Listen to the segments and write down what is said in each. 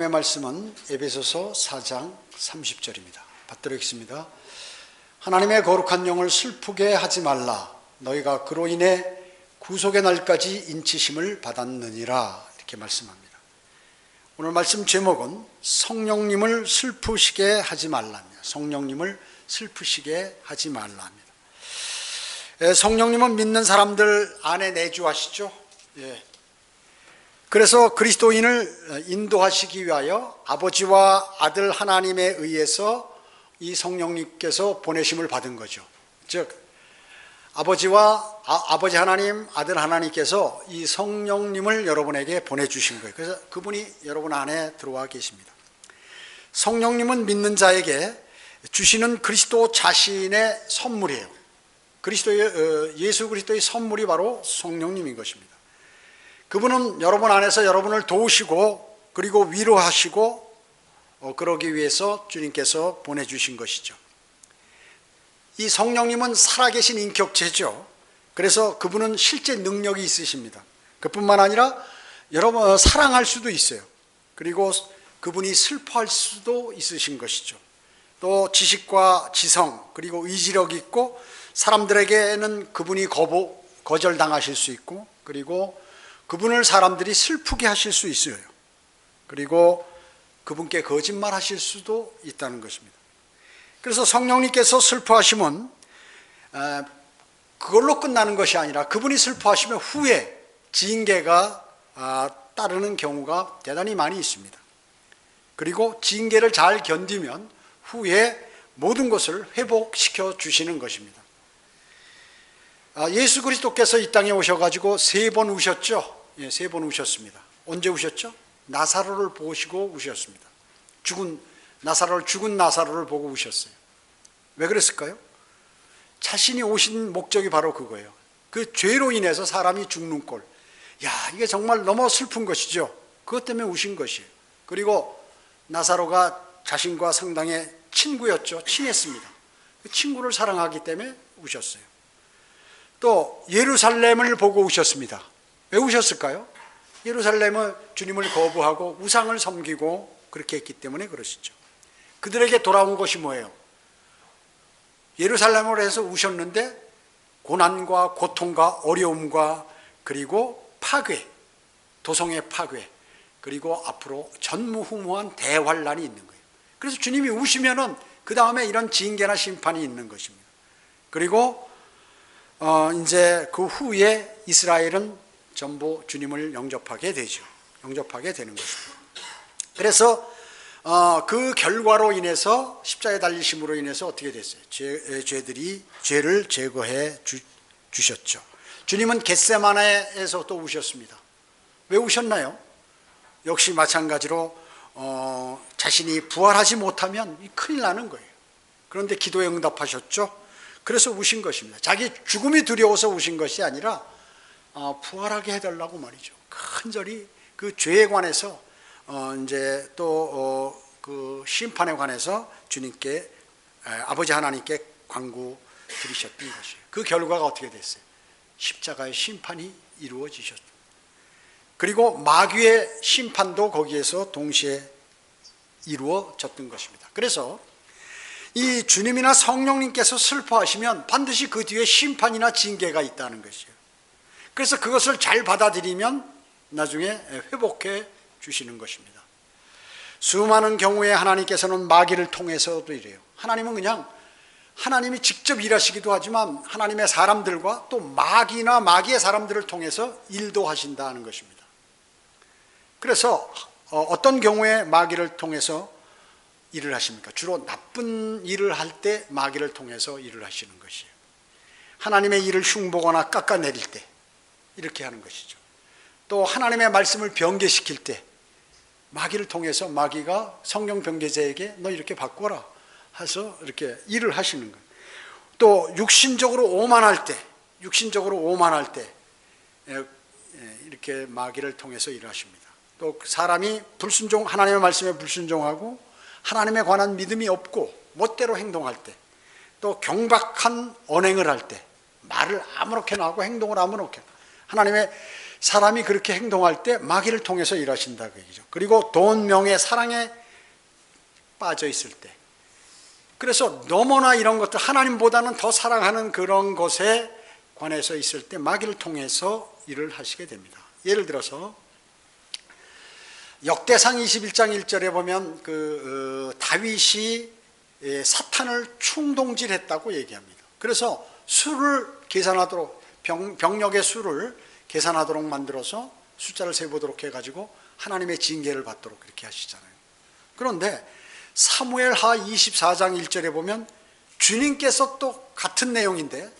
말씀은 에베소서 4장 30절입니다. 받들어 읽습니다. 하나님의 거룩한 영을 슬프게 하지 말라. 너희가 그로 인해 구속의 날까지 인치심을 받았느니라. 이렇게 말씀합니다. 오늘 말씀 제목은 성령님을 슬프시게 하지 말라입니다. 성령님을 슬프시게 하지 말라입니다. 성령님은 믿는 사람들 안에 내주하시죠. 그래서 그리스도인을 인도하시기 위하여 아버지와 아들 하나님에 의해서 이 성령님께서 보내심을 받은 거죠. 즉 아버지 하나님, 아들 하나님께서 이 성령님을 여러분에게 보내주신 거예요. 그래서 그분이 여러분 안에 들어와 계십니다. 성령님은 믿는 자에게 주시는 그리스도 자신의 선물이에요. 예수 그리스도의 선물이 바로 성령님인 것입니다. 그분은 여러분 안에서 여러분을 도우시고 그리고 위로하시고 그러기 위해서 주님께서 보내주신 것이죠. 이 성령님은 살아계신 인격체죠. 그래서 그분은 실제 능력이 있으십니다. 그뿐만 아니라 여러분 사랑할 수도 있어요. 그리고 그분이 슬퍼할 수도 있으신 것이죠. 또 지식과 지성 그리고 의지력 있고 사람들에게는 그분이 거절당하실 수 있고 그리고 그분을 사람들이 슬프게 하실 수 있어요. 그리고 그분께 거짓말하실 수도 있다는 것입니다. 그래서 성령님께서 슬퍼하시면 그걸로 끝나는 것이 아니라 그분이 슬퍼하시면 후에 징계가 따르는 경우가 대단히 많이 있습니다. 그리고 징계를 잘 견디면 후에 모든 것을 회복시켜 주시는 것입니다. 예수 그리스도께서 이 땅에 오셔가지고 3번 우셨죠. 3번 우셨습니다. 언제 우셨죠? 나사로를 보시고 우셨습니다. 죽은 나사로를 보고 우셨어요. 왜 그랬을까요? 자신이 오신 목적이 바로 그거예요. 그 죄로 인해서 사람이 죽는 꼴. 이게 정말 너무 슬픈 것이죠. 그것 때문에 우신 것이에요. 그리고 나사로가 자신과 상당히 친구였죠. 친했습니다. 그 친구를 사랑하기 때문에 우셨어요. 또 예루살렘을 보고 우셨습니다. 왜 우셨을까요? 예루살렘은 주님을 거부하고 우상을 섬기고 그렇게 했기 때문에 그러시죠. 그들에게 돌아온 것이 뭐예요? 예루살렘으로 해서 우셨는데 고난과 고통과 어려움과 그리고 파괴, 도성의 파괴, 그리고 앞으로 전무후무한 대환란이 있는 거예요. 그래서 주님이 우시면은 그 다음에 이런 징계나 심판이 있는 것입니다. 그리고 이제 그 후에 이스라엘은 전부 주님을 영접하게 되죠. 영접하게 되는 것입니다. 그래서 그 결과로 인해서 십자가에 달리심으로 인해서 어떻게 됐어요? 죄를 제거해 주셨죠. 주님은 겟세마네에서 또 우셨습니다. 왜 우셨나요? 역시 마찬가지로 자신이 부활하지 못하면 큰일 나는 거예요. 그런데 기도에 응답하셨죠. 그래서 우신 것입니다. 자기 죽음이 두려워서 우신 것이 아니라 부활하게 해달라고 말이죠. 간절히 그 죄에 관해서 이제 또 그 심판에 관해서 주님께 아버지 하나님께 간구 드리셨던 것이에요. 그 결과가 어떻게 됐어요? 십자가의 심판이 이루어지셨죠. 그리고 마귀의 심판도 거기에서 동시에 이루어졌던 것입니다. 그래서 이 주님이나 성령님께서 슬퍼하시면 반드시 그 뒤에 심판이나 징계가 있다는 것이에요. 그래서 그것을 잘 받아들이면 나중에 회복해 주시는 것입니다. 수많은 경우에 하나님께서는 마귀를 통해서도 이래요. 하나님은 그냥 하나님이 직접 일하시기도 하지만 하나님의 사람들과 또 마귀나 마귀의 사람들을 통해서 일도 하신다는 것입니다. 그래서 어떤 경우에 마귀를 통해서 일을 하십니까? 주로 나쁜 일을 할 때 마귀를 통해서 일을 하시는 것이에요. 하나님의 일을 흉보거나 깎아내릴 때 이렇게 하는 것이죠. 또 하나님의 말씀을 변개시킬 때 마귀를 통해서 마귀가 성령 변개자에게 너 이렇게 바꿔라 해서 이렇게 일을 하시는 거예요. 또 육신적으로 오만할 때 이렇게 마귀를 통해서 일을 하십니다. 또 사람이 하나님의 말씀에 불순종하고 하나님에 관한 믿음이 없고 멋대로 행동할 때, 또 경박한 언행을 할 때, 말을 아무렇게나 하고 행동을 아무렇게나, 하나님의 사람이 그렇게 행동할 때 마귀를 통해서 일하신다 그 얘기죠. 그리고 돈, 명예, 사랑에 빠져 있을 때, 그래서 너무나 이런 것들 하나님보다는 더 사랑하는 그런 것에 관해서 있을 때 마귀를 통해서 일을 하시게 됩니다. 예를 들어서 역대상 21장 1절에 보면 다윗이 사탄을 충동질했다고 얘기합니다. 그래서 수를 계산하도록, 병력의 수를 계산하도록 만들어서 숫자를 세보도록 해가지고 하나님의 징계를 받도록 그렇게 하시잖아요. 그런데 사무엘하 24장 1절에 보면 주님께서 또 같은 내용인데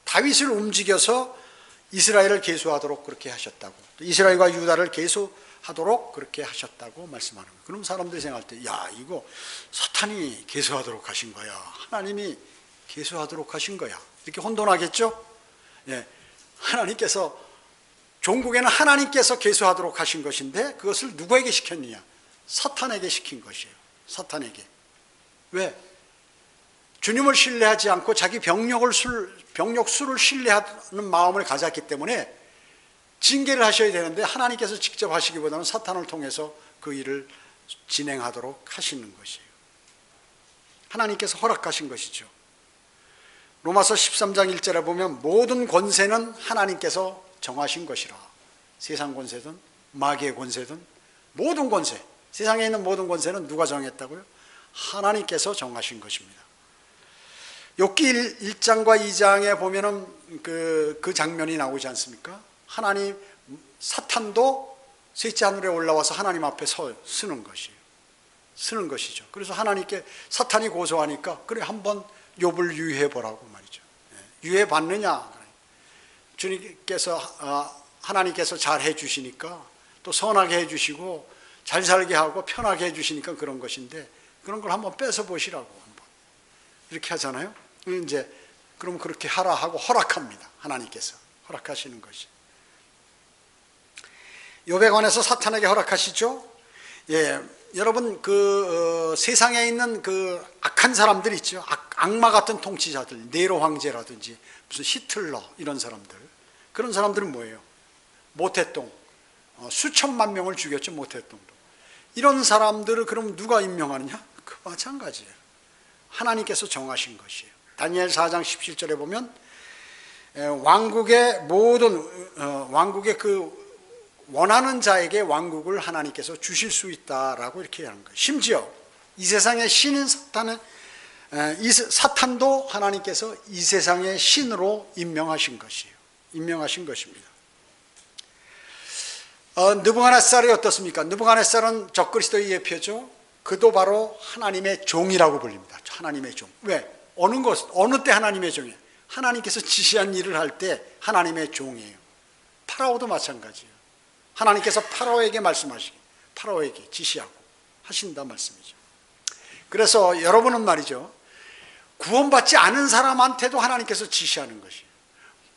다윗을 움직여서 이스라엘을 계수하도록 그렇게 하셨다고, 또 이스라엘과 유다를 계수하도록 그렇게 하셨다고 말씀하는 거예요. 그럼 사람들이 생각할 때, 야, 이거 사탄이 계수하도록 하신 거야, 하나님이 계수하도록 하신 거야, 이렇게 혼돈하겠죠? 예, 하나님께서, 종국에는 하나님께서 계수하도록 하신 것인데 그것을 누구에게 시켰느냐? 사탄에게 시킨 것이에요. 사탄에게. 왜? 주님을 신뢰하지 않고 자기 병력 수를 신뢰하는 마음을 가졌기 때문에 징계를 하셔야 되는데 하나님께서 직접 하시기보다는 사탄을 통해서 그 일을 진행하도록 하시는 것이에요. 하나님께서 허락하신 것이죠. 로마서 13장 1절에 보면 모든 권세는 하나님께서 정하신 것이라. 세상 권세든 마귀의 권세든 모든 권세, 세상에 있는 모든 권세는 누가 정했다고요? 하나님께서 정하신 것입니다. 욥기 1장과 2장에 보면은 그 장면이 나오지 않습니까? 하나님, 사탄도 셋째 하늘에 올라와서 하나님 앞에 쓰는 것이에요. 쓰는 것이죠. 그래서 하나님께 사탄이 고소하니까, 그래 한번 욥을 유해해 보라고 말이죠. 유해 받느냐? 주님께서, 하나님께서 잘 해주시니까, 또 선하게 해주시고 잘 살게 하고 편하게 해주시니까 그런 것인데, 그런 걸 한번 뺏어 보시라고 한번 이렇게 하잖아요. 이제 그럼 그렇게 하라 하고 허락합니다. 하나님께서 허락하시는 것이. 욥에 관해서 사탄에게 허락하시죠. 예, 여러분 세상에 있는 그 악한 사람들 있죠. 악마 같은 통치자들, 네로 황제라든지 무슨 히틀러 이런 사람들, 그런 사람들은 뭐예요? 모태똥, 수천만 명을 죽였죠. 모태똥도. 이런 사람들을 그럼 누가 임명하느냐? 그 마찬가지예요. 하나님께서 정하신 것이에요. 다니엘 4장 17절에 보면 왕국의 그 원하는 자에게 왕국을 하나님께서 주실 수 있다라고 이렇게 하는 거예요. 심지어 이 세상의 신인 사탄도 하나님께서 이 세상의 신으로 임명하신 것이에요. 임명하신 것입니다. 느부갓네살이 어떻습니까? 느부갓네살은 적그리스도의 예표죠. 그도 바로 하나님의 종이라고 불립니다. 하나님의 종. 왜? 어느 때 하나님의 종이에요? 하나님께서 지시한 일을 할 때 하나님의 종이에요. 파라오도 마찬가지예요. 하나님께서 파라오에게 말씀하시기, 파라오에게 지시하고 하신다 말씀이죠. 그래서 여러분은 말이죠, 구원받지 않은 사람한테도 하나님께서 지시하는 것이에요.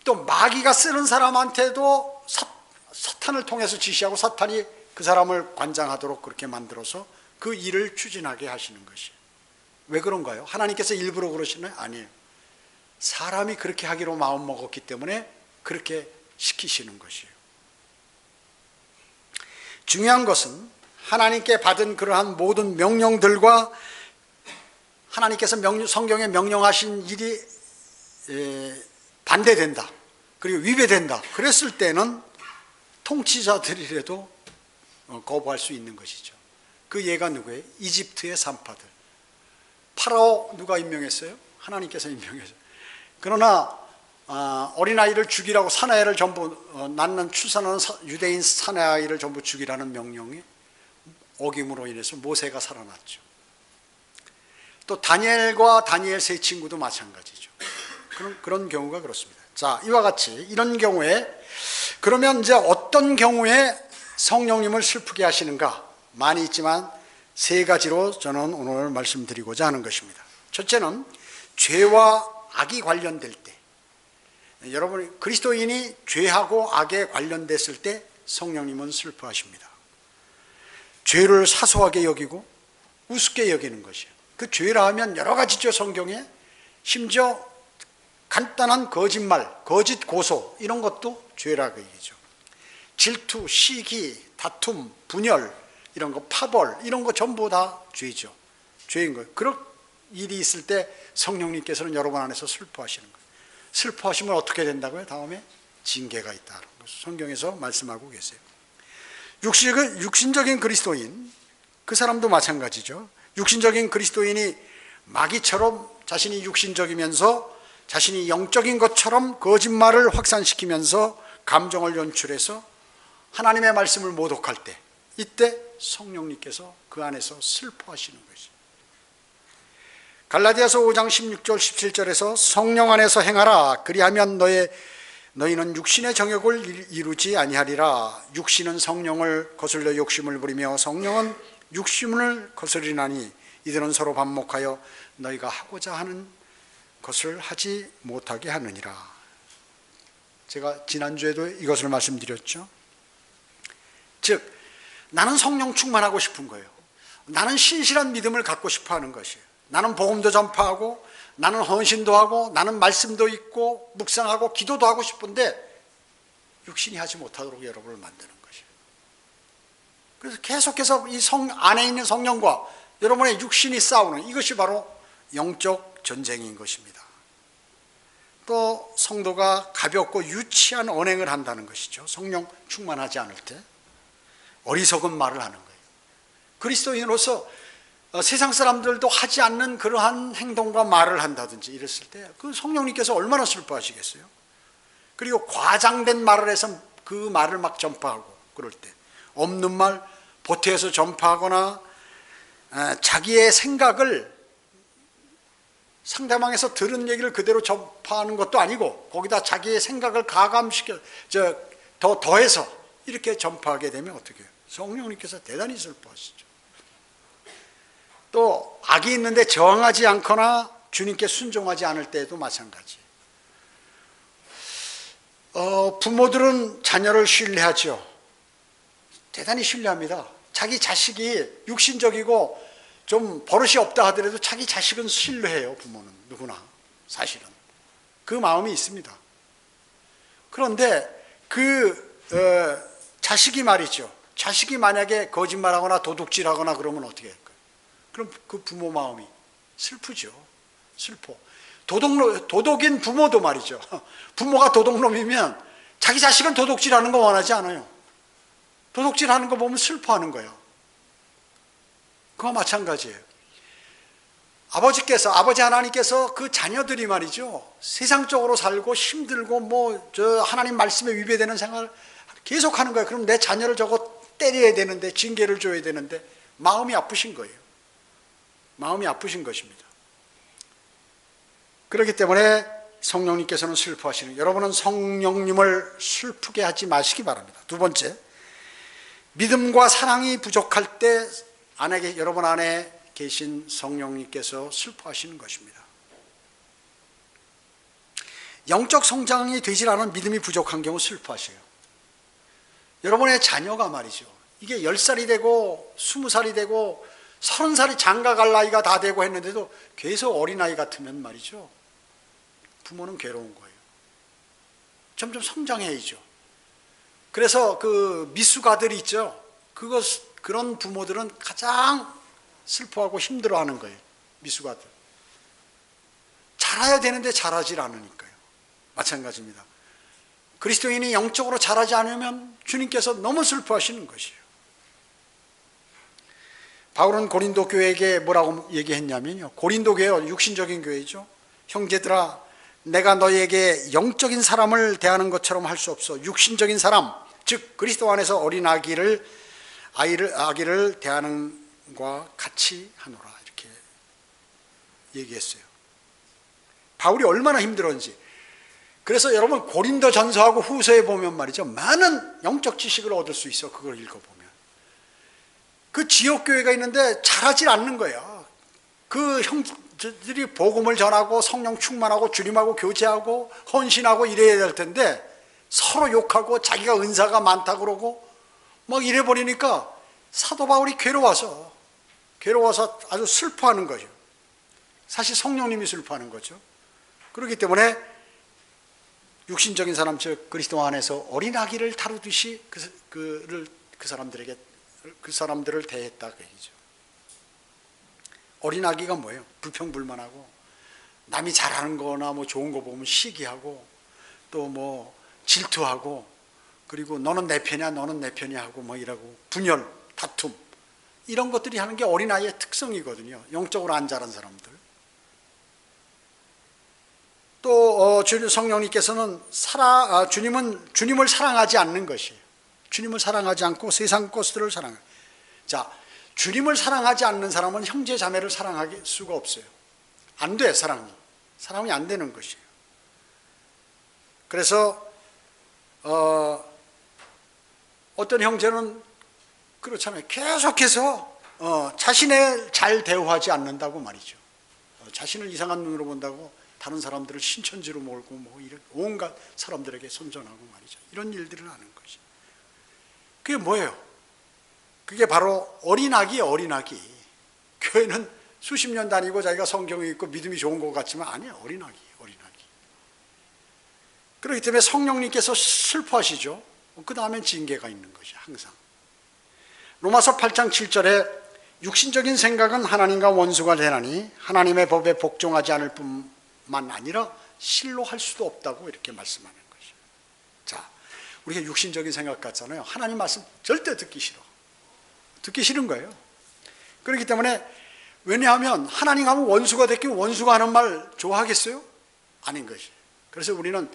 또 마귀가 쓰는 사람한테도 사탄을 통해서 지시하고 사탄이 그 사람을 관장하도록 그렇게 만들어서 그 일을 추진하게 하시는 것이에요. 왜 그런가요? 하나님께서 일부러 그러시나요? 아니에요. 사람이 그렇게 하기로 마음먹었기 때문에 그렇게 시키시는 것이에요. 중요한 것은 하나님께 받은 그러한 모든 명령들과 하나님께서 성경에 명령하신 일이 반대된다, 그리고 위배된다, 그랬을 때는 통치자들이라도 거부할 수 있는 것이죠. 그 예가 누구예요? 이집트의 산파들. 파라오 누가 임명했어요? 하나님께서 임명했어요. 그러나 어린아이를 죽이라고, 사내아이를 전부 낳는 출산하는 유대인 사내아이를 전부 죽이라는 명령이 어김으로 인해서 모세가 살아났죠. 또 다니엘과 다니엘 세 친구도 마찬가지죠. 그런 경우가 그렇습니다. 자, 이와 같이 이런 경우에, 그러면 이제 어떤 경우에 성령님을 슬프게 하시는가? 많이 있지만 세 가지로 저는 오늘 말씀드리고자 하는 것입니다. 첫째는 죄와 악이 관련될 때, 여러분 그리스도인이 죄하고 악에 관련됐을 때 성령님은 슬퍼하십니다. 죄를 사소하게 여기고 우습게 여기는 것이에요. 그 죄라 하면 여러 가지죠. 성경에 심지어 간단한 거짓말, 거짓 고소, 이런 것도 죄라고 얘기죠. 질투, 시기, 다툼, 분열, 이런 거, 파벌, 이런 거 전부 다 죄죠. 죄인 거예요. 그런 일이 있을 때 성령님께서는 여러분 안에서 슬퍼하시는 거예요. 슬퍼하시면 어떻게 된다고요? 다음에 징계가 있다는 것을 성경에서 말씀하고 계세요. 육신적인 그리스도인, 그 사람도 마찬가지죠. 육신적인 그리스도인이 마귀처럼 자신이 육신적이면서 자신이 영적인 것처럼 거짓말을 확산시키면서 감정을 연출해서 하나님의 말씀을 모독할 때, 이때 성령님께서 그 안에서 슬퍼하시는 것이죠. 갈라디아서 5장 16절 17절에서 성령 안에서 행하라. 그리하면 너희는 육신의 정욕을 이루지 아니하리라. 육신은 성령을 거슬려 욕심을 부리며 성령은 육심을 거스리나니 이들은 서로 반목하여 너희가 하고자 하는 것을 하지 못하게 하느니라. 제가 지난주에도 이것을 말씀드렸죠. 즉 나는 성령 충만하고 싶은 거예요. 나는 신실한 믿음을 갖고 싶어 하는 것이에요. 나는 복음도 전파하고 나는 헌신도 하고 나는 말씀도 읽고 묵상하고 기도도 하고 싶은데 육신이 하지 못하도록 여러분을 만드는 것이에요. 그래서 계속해서 이 안에 있는 성령과 여러분의 육신이 싸우는, 이것이 바로 영적 전쟁인 것입니다. 또 성도가 가볍고 유치한 언행을 한다는 것이죠. 성령 충만하지 않을 때 어리석은 말을 하는 거예요. 그리스도인으로서 세상 사람들도 하지 않는 그러한 행동과 말을 한다든지 이랬을 때 그 성령님께서 얼마나 슬퍼하시겠어요. 그리고 과장된 말을 해서 그 말을 막 전파하고, 그럴 때 없는 말 보태어서 전파하거나 자기의 생각을 상대방에서 들은 얘기를 그대로 전파하는 것도 아니고 거기다 자기의 생각을 가감시켜 더해서 이렇게 전파하게 되면 어떻게 해요? 성령님께서 대단히 슬퍼하시죠. 또 악이 있는데 저항하지 않거나 주님께 순종하지 않을 때에도 마찬가지. 부모들은 자녀를 신뢰하죠. 대단히 신뢰합니다. 자기 자식이 육신적이고 좀 버릇이 없다 하더라도 자기 자식은 신뢰해요. 부모는 누구나 사실은 그 마음이 있습니다. 그런데 자식이 말이죠. 자식이 만약에 거짓말하거나 도둑질하거나 그러면 어떻게 할까요? 그럼 그 부모 마음이 슬프죠. 슬퍼. 도둑인 부모도 말이죠. 부모가 도둑놈이면 자기 자식은 도둑질하는 거 원하지 않아요. 도둑질하는 거 보면 슬퍼하는 거예요. 그와 마찬가지예요. 아버지 하나님께서 그 자녀들이 말이죠, 세상적으로 살고 힘들고 하나님 말씀에 위배되는 생활을 계속 하는 거예요. 그럼 내 자녀를 저거 때려야 되는데, 징계를 줘야 되는데 마음이 아프신 거예요. 마음이 아프신 것입니다. 그렇기 때문에 성령님께서는 슬퍼하시는, 여러분은 성령님을 슬프게 하지 마시기 바랍니다. 두 번째, 믿음과 사랑이 부족할 때 여러분 안에 계신 성령님께서 슬퍼하시는 것입니다. 영적 성장이 되질 않은 믿음이 부족한 경우 슬퍼하셔요. 여러분의 자녀가 말이죠, 이게 10살이 되고 20살이 되고 30살이 장가갈 나이가 다 되고 했는데도 계속 어린아이 같으면 말이죠, 부모는 괴로운 거예요. 점점 성장해야죠. 그래서 그 미숙아들이 있죠. 그런 부모들은 가장 슬퍼하고 힘들어하는 거예요. 미숙아들. 잘해야 되는데 잘하지 않으니까요. 마찬가지입니다. 그리스도인이 영적으로 잘하지 않으면 주님께서 너무 슬퍼하시는 것이에요. 바울은 고린도 교회에게 뭐라고 얘기했냐면요, 고린도 교회가 육신적인 교회죠. 형제들아, 내가 너희에게 영적인 사람을 대하는 것처럼 할 수 없어. 육신적인 사람, 즉 그리스도 안에서 어린 아기를 대하는 것과 같이 하노라, 이렇게 얘기했어요. 바울이 얼마나 힘들었는지. 그래서 여러분 고린도 전서하고 후서에 보면 말이죠, 많은 영적 지식을 얻을 수 있어. 그걸 읽어보면 그 지역교회가 있는데 잘하지 않는 거예요. 그 형들이 복음을 전하고 성령 충만하고 주님하고 교제하고 헌신하고 이래야 될 텐데 서로 욕하고 자기가 은사가 많다 그러고 막 이래 버리니까 사도 바울이 괴로워서 아주 슬퍼하는 거죠. 사실 성령님이 슬퍼하는 거죠. 그렇기 때문에 육신적인 사람, 즉 그리스도 안에서 어린아기를 다루듯이 그 사람들을 대했다 그 얘기죠. 어린아기가 뭐예요? 불평불만하고 남이 잘하는 거나 뭐 좋은 거 보면 시기하고 또 뭐 질투하고 그리고 너는 내 편이야 너는 내 편이야 하고 뭐 이러고 분열, 다툼 이런 것들이 하는 게 어린아이의 특성이거든요. 영적으로 안 자란 사람들. 또 성령님께서는 주님을 사랑하지 않는 것이에요. 주님을 사랑하지 않고 세상 것들을 사랑해요. 자, 주님을 사랑하지 않는 사람은 형제 자매를 사랑할 수가 없어요. 안 돼, 사랑이 안 되는 것이에요. 그래서 어떤 형제는 그렇잖아요. 계속해서 자신을 잘 대우하지 않는다고 말이죠. 자신을 이상한 눈으로 본다고 다른 사람들을 신천지로 몰고 뭐 이런 온갖 사람들에게 선전하고 말이죠. 이런 일들을 하는 것이. 그게 뭐예요? 그게 바로 어린아기예요, 어린아기. 교회는 수십 년 다니고 자기가 성경이 있고 믿음이 좋은 것 같지만 아니에요, 어린아기. 그렇기 때문에 성령님께서 슬퍼하시죠. 그 다음엔 징계가 있는 것이 항상. 로마서 8장 7절에 육신적인 생각은 하나님과 원수가 되나니 하나님의 법에 복종하지 않을 뿐만 아니라 실로 할 수도 없다고 이렇게 말씀하는 것이에요. 자, 우리가 육신적인 생각 같잖아요. 하나님 말씀 절대 듣기 싫은 거예요. 그렇기 때문에 왜냐하면 하나님 하면 원수가 됐기 원수가 하는 말 좋아하겠어요? 아닌 것이에요. 그래서 우리는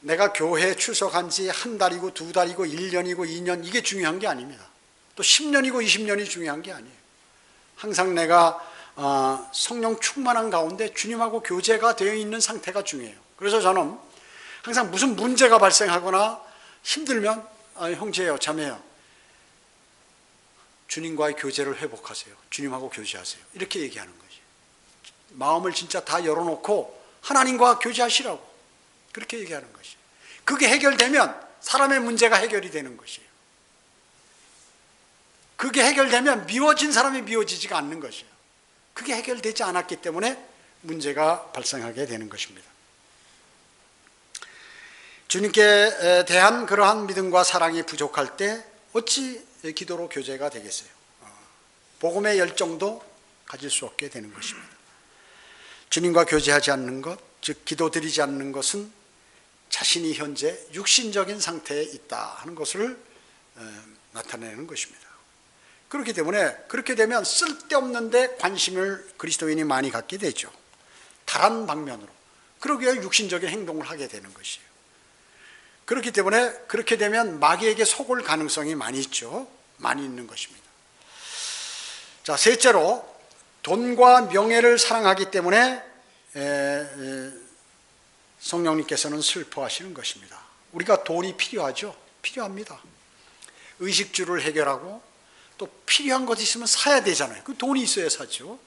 내가 교회에 출석한 지 한 달이고 두 달이고 1년이고 2년 이게 중요한 게 아닙니다. 또 10년이고 20년이 중요한 게 아니에요. 항상 내가 성령 충만한 가운데 주님하고 교제가 되어 있는 상태가 중요해요. 그래서 저는 항상 무슨 문제가 발생하거나 힘들면 형제예요, 자매예요. 주님과의 교제를 회복하세요. 주님하고 교제하세요. 이렇게 얘기하는 거죠. 마음을 진짜 다 열어놓고 하나님과 교제하시라고 그렇게 얘기하는 것이에요. 그게 해결되면 사람의 문제가 해결이 되는 것이에요. 그게 해결되면 미워진 사람이 미워지지가 않는 것이에요. 그게 해결되지 않았기 때문에 문제가 발생하게 되는 것입니다. 주님께 대한 그러한 믿음과 사랑이 부족할 때 어찌 기도로 교제가 되겠어요? 복음의 열정도 가질 수 없게 되는 것입니다. 주님과 교제하지 않는 것, 즉 기도드리지 않는 것은 자신이 현재 육신적인 상태에 있다 하는 것을 나타내는 것입니다. 그렇기 때문에 그렇게 되면 쓸데없는 데 관심을 그리스도인이 많이 갖게 되죠. 다른 방면으로. 그러기에 육신적인 행동을 하게 되는 것이에요. 그렇기 때문에 그렇게 되면 마귀에게 속을 가능성이 많이 있죠. 많이 있는 것입니다. 자, 셋째로 돈과 명예를 사랑하기 때문에 성령님께서는 슬퍼하시는 것입니다. 우리가 돈이 필요하죠. 필요합니다. 의식주를 해결하고 또 필요한 것이 있으면 사야 되잖아요. 그 돈이 있어야 사죠.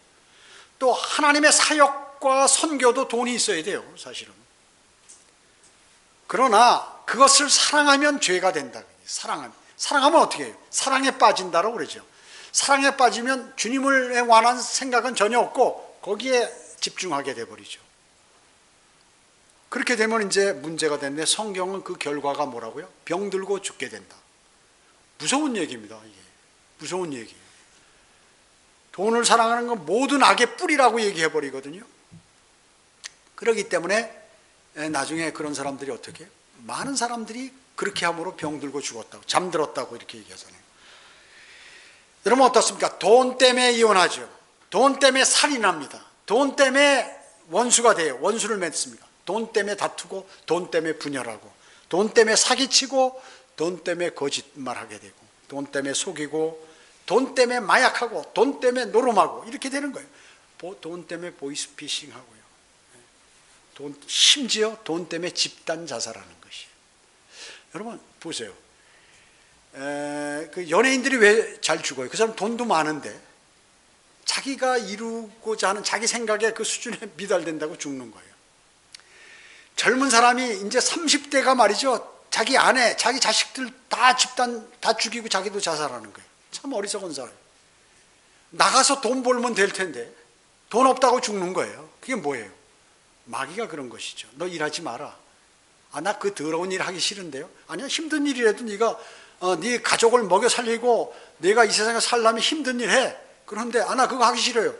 또 하나님의 사역과 선교도 돈이 있어야 돼요, 사실은. 그러나 그것을 사랑하면 죄가 된다. 사랑하면 어떻게 해요? 사랑에 빠진다고 그러죠. 사랑에 빠지면 주님을 관한 생각은 전혀 없고 거기에 집중하게 돼버리죠. 그렇게 되면 이제 문제가 되는데 성경은 그 결과가 뭐라고요? 병들고 죽게 된다. 무서운 얘기입니다. 이게 무서운 얘기예요. 돈을 사랑하는 건 모든 악의 뿌리라고 얘기해 버리거든요. 그렇기 때문에 나중에 그런 사람들이 어떻게 해요? 많은 사람들이 그렇게 함으로 병들고 죽었다고, 잠들었다고 이렇게 얘기하잖아요. 여러분 어떻습니까? 돈 때문에 이혼하죠. 돈 때문에 살인합니다. 돈 때문에 원수가 돼요. 원수를 맺습니다. 돈 때문에 다투고 돈 때문에 분열하고 돈 때문에 사기치고 돈 때문에 거짓말하게 되고 돈 때문에 속이고 돈 때문에 마약하고 돈 때문에 노름하고 이렇게 되는 거예요. 돈 때문에 보이스피싱하고요. 심지어 돈 때문에 집단 자살하는 것이에요. 여러분 보세요. 그 연예인들이 왜 잘 죽어요? 그 사람 돈도 많은데 자기가 이루고자 하는 자기 생각에 그 수준에 미달된다고 죽는 거예요. 젊은 사람이 이제 30대가 말이죠. 자기 아내, 자기 자식들 다 집단 다 죽이고 자기도 자살하는 거예요. 참 어리석은 사람. 나가서 돈 벌면 될 텐데 돈 없다고 죽는 거예요. 그게 뭐예요? 마귀가 그런 것이죠. 너 일하지 마라. 아, 나 그 더러운 일 하기 싫은데요. 아니야, 힘든 일이라도 네가 네 가족을 먹여 살리고 내가 이 세상에 살려면 힘든 일 해. 그런데 아, 나 그거 하기 싫어요.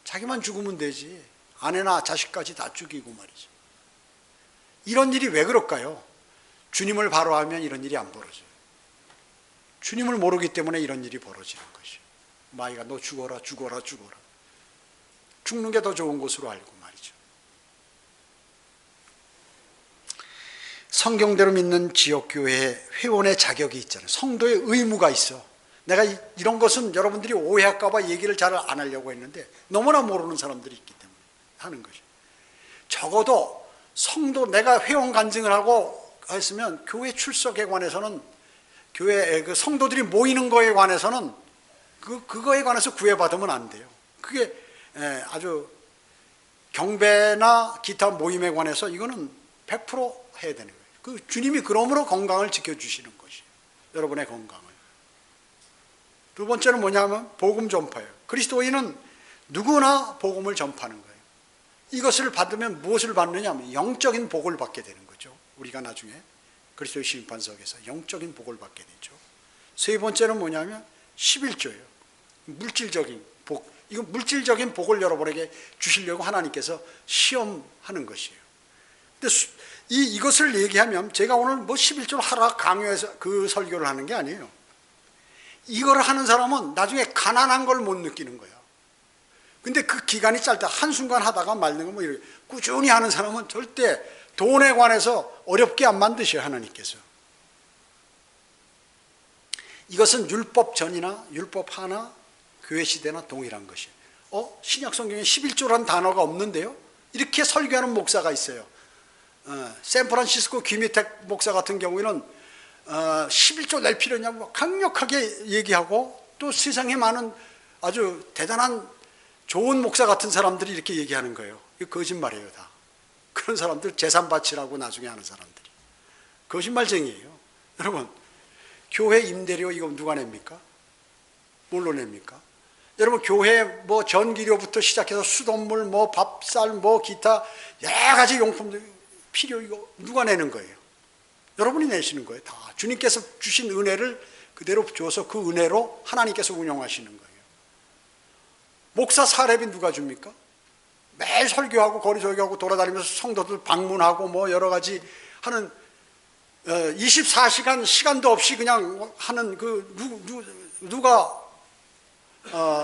자기만 죽으면 되지. 아내나 자식까지 다 죽이고 말이죠. 이런 일이 왜 그럴까요? 주님을 바로 하면 이런 일이 안 벌어져요. 주님을 모르기 때문에 이런 일이 벌어지는 것이에요. 마이가 너 죽어라, 죽어라, 죽어라. 죽는 게 더 좋은 것으로 알고 말이죠. 성경대로 믿는 지역교회에 회원의 자격이 있잖아요. 성도의 의무가 있어. 내가 이런 것은 여러분들이 오해할까 봐 얘기를 잘 안 하려고 했는데 너무나 모르는 사람들이 있기 때문에 하는 거죠. 적어도 성도, 내가 회원 간증을 하고 했으면 교회 출석에 관해서는, 교회 그 성도들이 모이는 거에 관해서는 그거에 관해서 구애받으면 안 돼요. 그게 아주 경배나 기타 모임에 관해서 이거는 100% 해야 되는 거예요. 그 주님이 그러므로 건강을 지켜주시는 것이에요. 여러분의 건강을. 두 번째는 뭐냐면 복음 전파예요. 그리스도인은 누구나 복음을 전파하는 거예요. 이것을 받으면 무엇을 받느냐 하면 영적인 복을 받게 되는 거죠. 우리가 나중에 그리스도의 심판석에서 영적인 복을 받게 되죠. 세 번째는 뭐냐면 11조예요. 물질적인 복. 이건 물질적인 복을 여러분에게 주시려고 하나님께서 시험하는 것이에요. 근데 이것을 얘기하면 제가 오늘 뭐 11조를 하라 강요해서 그 설교를 하는 게 아니에요. 이걸 하는 사람은 나중에 가난한 걸 못 느끼는 거야. 근데 그 기간이 짧다. 한순간 하다가 말는 거 뭐 이렇게 꾸준히 하는 사람은 절대 돈에 관해서 어렵게 안 만드셔요, 하나님께서. 이것은 율법 전이나 율법 하나 교회 시대나 동일한 것이에요. 신약 성경에 11조란 단어가 없는데요? 이렇게 설교하는 목사가 있어요. 샌프란시스코 귀미택 목사 같은 경우에는 11조 낼 필요 있냐고 강력하게 얘기하고, 또 세상에 많은 아주 대단한 좋은 목사 같은 사람들이 이렇게 얘기하는 거예요. 이거 거짓말이에요, 다. 그런 사람들 재산 바치라고 나중에 하는 사람들이 거짓말쟁이에요. 여러분, 교회 임대료 이거 누가 냅니까? 뭘로 냅니까? 여러분, 교회 뭐 전기료부터 시작해서 수돗물, 뭐 밥쌀, 뭐 기타 여러 가지 용품들 필요, 이거 누가 내는 거예요? 여러분이 내시는 거예요. 다 주님께서 주신 은혜를 그대로 줘서 그 은혜로 하나님께서 운영하시는 거예요. 목사 사례비 누가 줍니까? 매일 설교하고 거리 설교하고 돌아다니면서 성도들 방문하고 뭐 여러 가지 하는 24시간 시간도 없이 그냥 하는 누가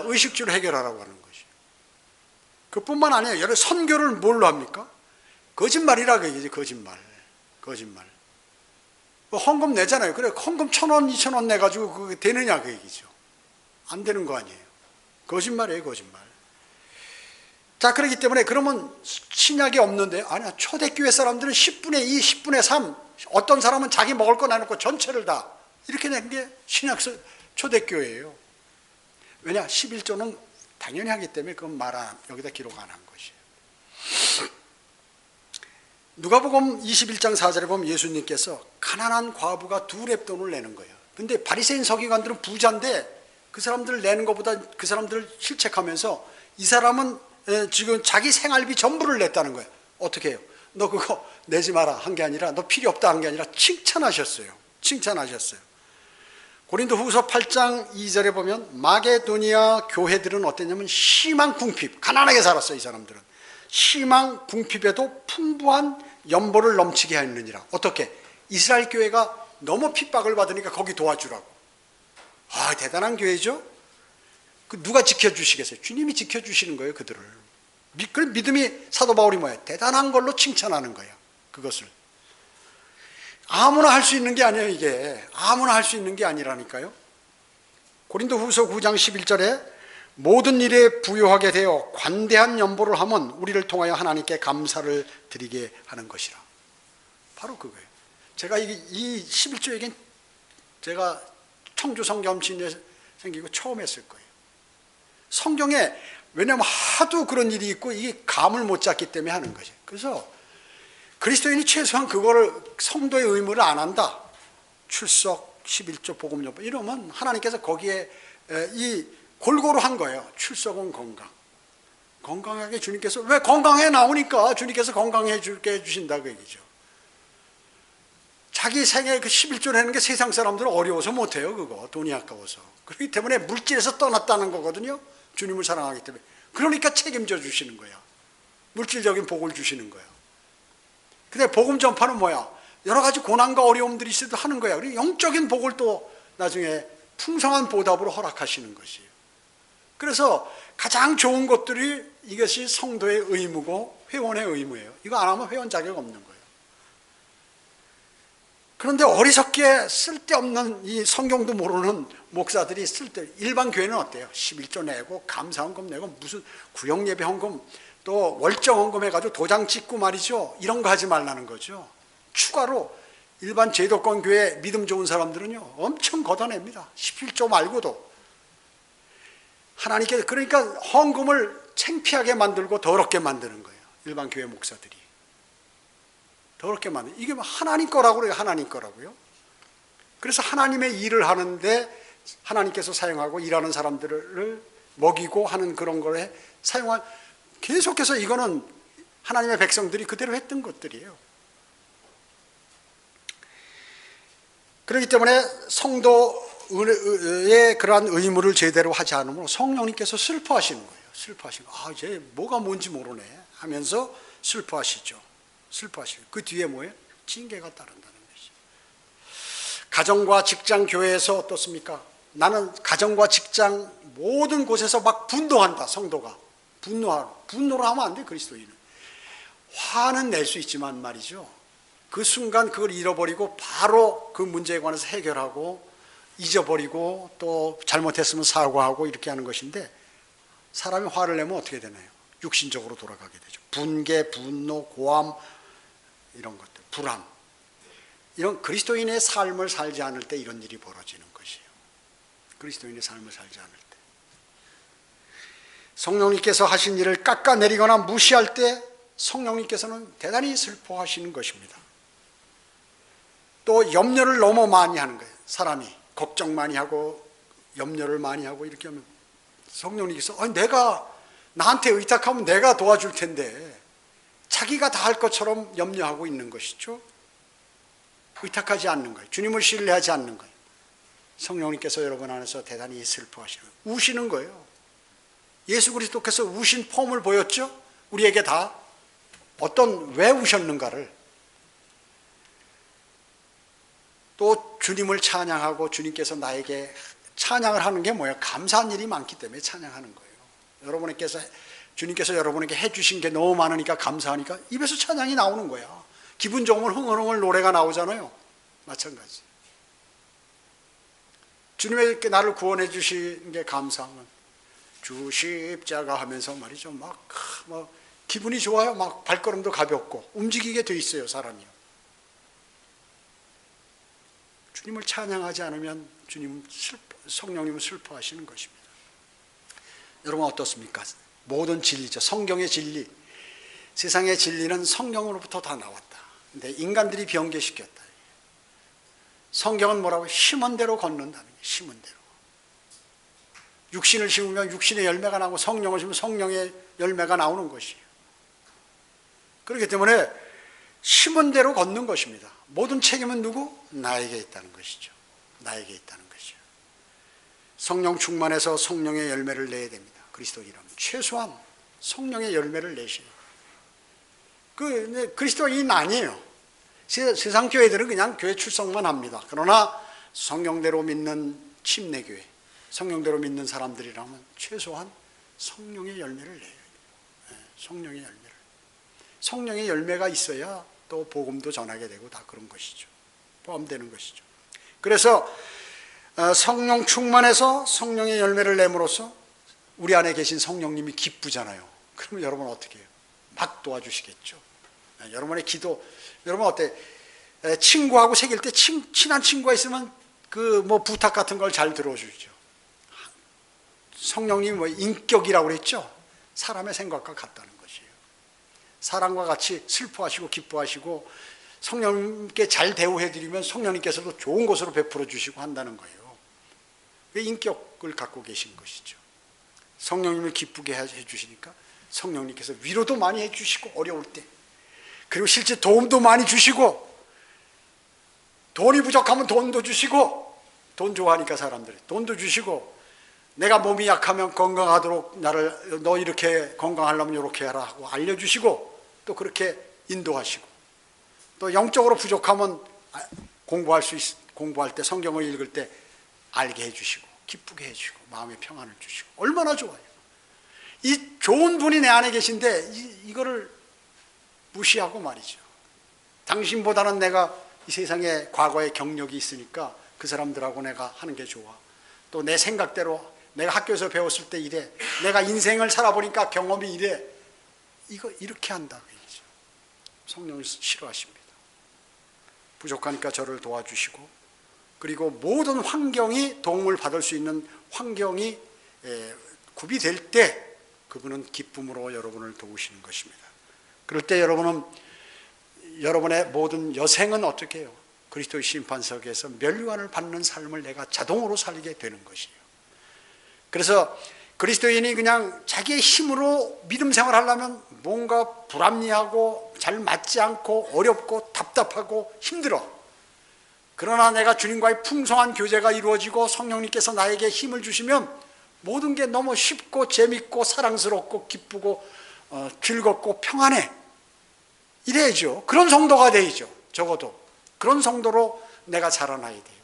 의식주를 해결하라고 하는 것이. 그뿐만 아니에요. 여러 선교를 뭘로 합니까? 거짓말이라고 얘기지. 거짓말. 헌금 내잖아요. 그래, 헌금 1,000원, 2,000원 내가지고 그게 되느냐 그 얘기죠. 안 되는 거 아니에요. 거짓말이에요, 거짓말. 자, 그렇기 때문에 그러면 신약이 없는데, 아니야, 초대교회 사람들은 10분의 2, 10분의 3, 어떤 사람은 자기 먹을 거 내놓고 전체를 다 이렇게 낸 게 신약 초대교회예요. 왜냐? 11조는 당연히 하기 때문에 그건 여기다 기록 안 한 것이에요. 누가복음 21장 4절에 보면 예수님께서 가난한 과부가 2렙돈을 내는 거예요. 근데 바리새인 서기관들은 부자인데 그 사람들 내는 것보다 그 사람들을 실책하면서 이 사람은 지금 자기 생활비 전부를 냈다는 거예요. 어떻게 해요? 너 그거 내지 마라 한 게 아니라, 너 필요 없다 한 게 아니라 칭찬하셨어요. 고린도후서 8장 2절에 보면 마게도니아 교회들은 어땠냐면 심한 궁핍, 가난하게 살았어요. 이 사람들은 심한 궁핍에도 풍부한 연보를 넘치게 하느니라. 어떻게? 이스라엘 교회가 너무 핍박을 받으니까 거기 도와주라고. 대단한 교회죠. 누가 지켜주시겠어요? 주님이 지켜주시는 거예요, 그들을. 그 믿음이, 사도 바울이 뭐예요? 대단한 걸로 칭찬하는 거예요. 그것을 아무나 할 수 있는 게 아니에요. 이게 아무나 할 수 있는 게 아니라니까요. 고린도후서 9장 11절에 모든 일에 부요하게 되어 관대한 연보를 하면 우리를 통하여 하나님께 감사를 드리게 하는 것이라. 바로 그거예요. 제가 이 11조 얘기는 제가 청주성 겸신에 생기고 처음 했을 거예요. 성경에, 왜냐하면 하도 그런 일이 있고 이게 감을 못 잡기 때문에 하는 거죠. 그래서 그리스도인이 최소한 그거를, 성도의 의무를 안 한다, 출석 11조 복음 전파 이러면 하나님께서 거기에 골고루 한 거예요. 출석은 건강하게 주님께서, 왜 건강해 나오니까 주님께서 건강해 줄게 해주신다 그 얘기죠. 자기 생에 그 11조 내는 게 세상 사람들은 어려워서 못해요. 그거 돈이 아까워서. 그렇기 때문에 물질에서 떠났다는 거거든요. 주님을 사랑하기 때문에. 그러니까 책임져 주시는 거야. 물질적인 복을 주시는 거야. 근데 복음 전파는 뭐야? 여러 가지 고난과 어려움들이 있어도 하는 거야. 그리고 영적인 복을 또 나중에 풍성한 보답으로 허락하시는 것이에요. 그래서 가장 좋은 것들이 이것이 성도의 의무고 회원의 의무예요. 이거 안 하면 회원 자격 없는 거예요. 그런데 어리석게 쓸데없는 이 성경도 모르는 목사들이 일반 교회는 어때요? 11조 내고 감사헌금 내고 무슨 구역예배 헌금 또 월정 헌금 해가지고 도장 찍고 말이죠. 이런 거 하지 말라는 거죠. 추가로 일반 제도권 교회 믿음 좋은 사람들은요 엄청 걷어냅니다. 11조 말고도 하나님께 그러니까 헌금을 창피하게 만들고 더럽게 만드는 거예요. 일반 교회 목사들이 더럽게 만드. 이게 하나님 거라고 그래요. 하나님 거라고요. 그래서 하나님의 일을 하는데 하나님께서 사용하고 일하는 사람들을 먹이고 하는 그런 거에 사용한 계속해서 이거는 하나님의 백성들이 그대로 했던 것들이에요. 그렇기 때문에 성도의 그러한 의무를 제대로 하지 않으므로 성령님께서 슬퍼하시는 거예요. 슬퍼하시는 거예요. 아, 이제 뭐가 뭔지 모르네 하면서 슬퍼하시죠. 슬퍼하시고 그 뒤에 뭐예요? 징계가 따른다는 것이죠. 가정과 직장, 교회에서 어떻습니까? 나는 가정과 직장 모든 곳에서 막 분노한다. 성도가 분노를 하면 안 돼. 그리스도인은 화는 낼 수 있지만 말이죠, 그 순간 그걸 잃어버리고 바로 그 문제에 관해서 해결하고 잊어버리고 또 잘못했으면 사과하고 이렇게 하는 것인데, 사람이 화를 내면 어떻게 되나요? 육신적으로 돌아가게 되죠. 분개, 분노, 고함 이런 것들, 불안, 이런 그리스도인의 삶을 살지 않을 때 이런 일이 벌어지는 것이에요. 그리스도인의 삶을 살지 않을 때 성령님께서 하신 일을 깎아내리거나 무시할 때 성령님께서는 대단히 슬퍼하시는 것입니다. 또 염려를 너무 많이 하는 거예요. 사람이 걱정 많이 하고 염려를 많이 하고 이렇게 하면 성령님께서 내가 나한테 의탁하면 내가 도와줄 텐데 자기가 다 할 것처럼 염려하고 있는 것이죠. 의탁하지 않는 거예요. 주님을 신뢰하지 않는 거예요. 성령님께서 여러분 안에서 대단히 슬퍼하시는 거예요. 우시는 거예요. 예수 그리스도께서 우신 폼을 보였죠. 우리에게 다 왜 우셨는가를. 또 주님을 찬양하고 주님께서 나에게 찬양을 하는 게 뭐예요? 감사한 일이 많기 때문에 찬양하는 거예요. 주님께서 여러분에게 해주신 게 너무 많으니까 감사하니까 입에서 찬양이 나오는 거야. 기분 좋으면 흥얼흥얼 노래가 나오잖아요. 마찬가지. 주님에게 나를 구원해 주신 게 감사하면 주 십자가 하면서 말이죠, 막 기분이 좋아요. 막 발걸음도 가볍고 움직이게 돼 있어요, 사람이요. 주님을 찬양하지 않으면 성령님은 슬퍼하시는 것입니다. 여러분 어떻습니까? 모든 진리죠. 성경의 진리, 세상의 진리는 성경으로부터 다 나왔다. 근데 인간들이 변개시켰다. 성경은 뭐라고? 심은 대로 걷는다는 거예요. 심은 대로. 육신을 심으면 육신의 열매가 나고 성령을 심으면 성령의 열매가 나오는 것이에요. 그렇기 때문에 심은 대로 걷는 것입니다. 모든 책임은 누구? 나에게 있다는 것이죠. 나에게 있다는 것이죠. 성령 충만해서 성령의 열매를 내야 됩니다. 그리스도인이라면 최소한 성령의 열매를 내시는 그리스도인 아니에요. 세상 교회들은 그냥 교회 출석만 합니다. 그러나 성령대로 믿는 침례교회, 성령대로 믿는 사람들이라면 최소한 성령의 열매를 내야 돼요. 성령의 열매를. 성령의 열매가 있어야 또 복음도 전하게 되고 다 그런 것이죠. 포함되는 것이죠. 그래서 성령 충만해서 성령의 열매를 내므로써 우리 안에 계신 성령님이 기쁘잖아요. 그러면 여러분 어떻게 해요? 막 도와주시겠죠. 여러분의 기도, 여러분 어때? 친구하고 사귈 때 친한 친구가 있으면 부탁 같은 걸 잘 들어주죠. 성령님이 인격이라고 그랬죠? 사람의 생각과 같다는 것이에요. 사람과 같이 슬퍼하시고 기뻐하시고 성령님께 잘 대우해드리면 성령님께서도 좋은 것으로 베풀어 주시고 한다는 거예요. 그 인격을 갖고 계신 것이죠. 성령님을 기쁘게 해주시니까 성령님께서 위로도 많이 해주시고 어려울 때, 그리고 실제 도움도 많이 주시고 돈이 부족하면 돈도 주시고, 돈 좋아하니까 사람들이 돈도 주시고, 내가 몸이 약하면 건강하도록 나를 너 이렇게 건강하려면 이렇게 하라 하고 알려주시고, 또 그렇게 인도하시고, 또 영적으로 부족하면 공부할 때 성경을 읽을 때 알게 해주시고 기쁘게 해주시고 마음의 평안을 주시고, 얼마나 좋아요. 이 좋은 분이 내 안에 계신데 이거를 무시하고 말이죠. 당신보다는 내가 이 세상에 과거의 경력이 있으니까 그 사람들하고 내가 하는 게 좋아. 또 내 생각대로 내가 학교에서 배웠을 때 이래, 내가 인생을 살아보니까 경험이 이래, 이거 이렇게 한다. 성령을 싫어하십니다. 부족하니까 저를 도와주시고, 그리고 모든 환경이 도움을 받을 수 있는 환경이 구비될 때 그분은 기쁨으로 여러분을 도우시는 것입니다. 그럴 때 여러분은 여러분의 모든 여생은 어떻게 해요? 그리스도의 심판석에서 멸류관을 받는 삶을 내가 자동으로 살게 되는 것이에요. 그래서 그리스도인이 그냥 자기의 힘으로 믿음 생활하려면 뭔가 불합리하고 잘 맞지 않고 어렵고 답답하고 힘들어. 그러나 내가 주님과의 풍성한 교제가 이루어지고 성령님께서 나에게 힘을 주시면 모든 게 너무 쉽고 재밌고 사랑스럽고 기쁘고 즐겁고 평안해. 이래야죠. 그런 성도가 되야죠. 적어도 그런 성도로 내가 자라나야 돼요.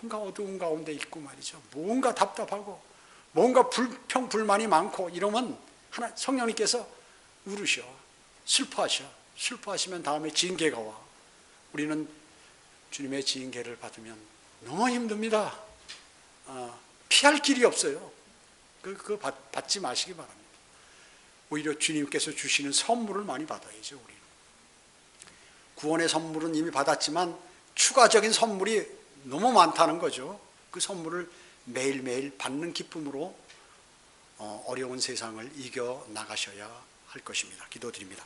뭔가 어두운 가운데 있고 말이죠, 뭔가 답답하고 뭔가 불평불만이 많고 이러면 성령님께서 울으셔, 슬퍼하셔. 슬퍼하시면 다음에 징계가 와. 우리는 주님의 징계를 받으면 너무 힘듭니다. 피할 길이 없어요. 그거 받지 마시기 바랍니다. 오히려 주님께서 주시는 선물을 많이 받아야죠. 우리는 구원의 선물은 이미 받았지만 추가적인 선물이 너무 많다는 거죠. 그 선물을 매일매일 받는 기쁨으로 어려운 세상을 이겨나가셔야 할 것입니다. 기도드립니다.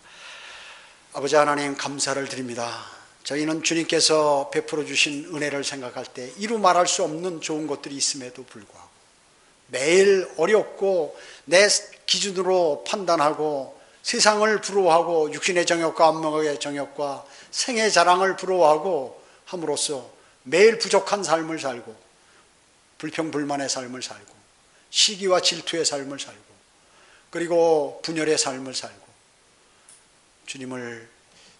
아버지 하나님, 감사를 드립니다. 저희는 주님께서 베풀어 주신 은혜를 생각할 때 이루 말할 수 없는 좋은 것들이 있음에도 불구하고 매일 어렵고 내 기준으로 판단하고 세상을 부러워하고 육신의 정욕과 안목의 정욕과 생의 자랑을 부러워하고 함으로써 매일 부족한 삶을 살고 불평불만의 삶을 살고 시기와 질투의 삶을 살고 그리고 분열의 삶을 살고 주님을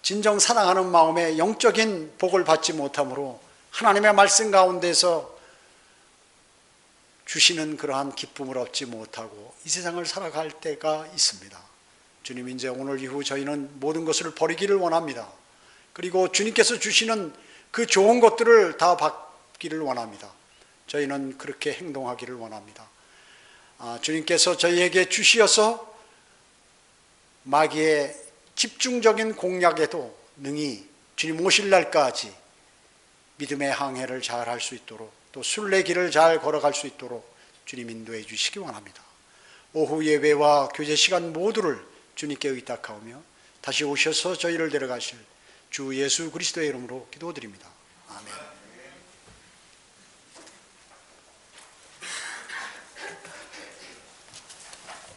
진정 사랑하는 마음에 영적인 복을 받지 못함으로 하나님의 말씀 가운데서 주시는 그러한 기쁨을 얻지 못하고 이 세상을 살아갈 때가 있습니다. 주님, 이제 오늘 이후 저희는 모든 것을 버리기를 원합니다. 그리고 주님께서 주시는 그 좋은 것들을 다 받기를 원합니다. 저희는 그렇게 행동하기를 원합니다. 주님께서 저희에게 주시어서 마귀의 집중적인 공략에도 능히 주님 오실 날까지 믿음의 항해를 잘 할 수 있도록 또 순례길을 잘 걸어갈 수 있도록 주님 인도해 주시기 원합니다. 오후 예배와 교제 시간 모두를 주님께 의탁하오며 다시 오셔서 저희를 데려가실 주 예수 그리스도의 이름으로 기도드립니다. 아멘.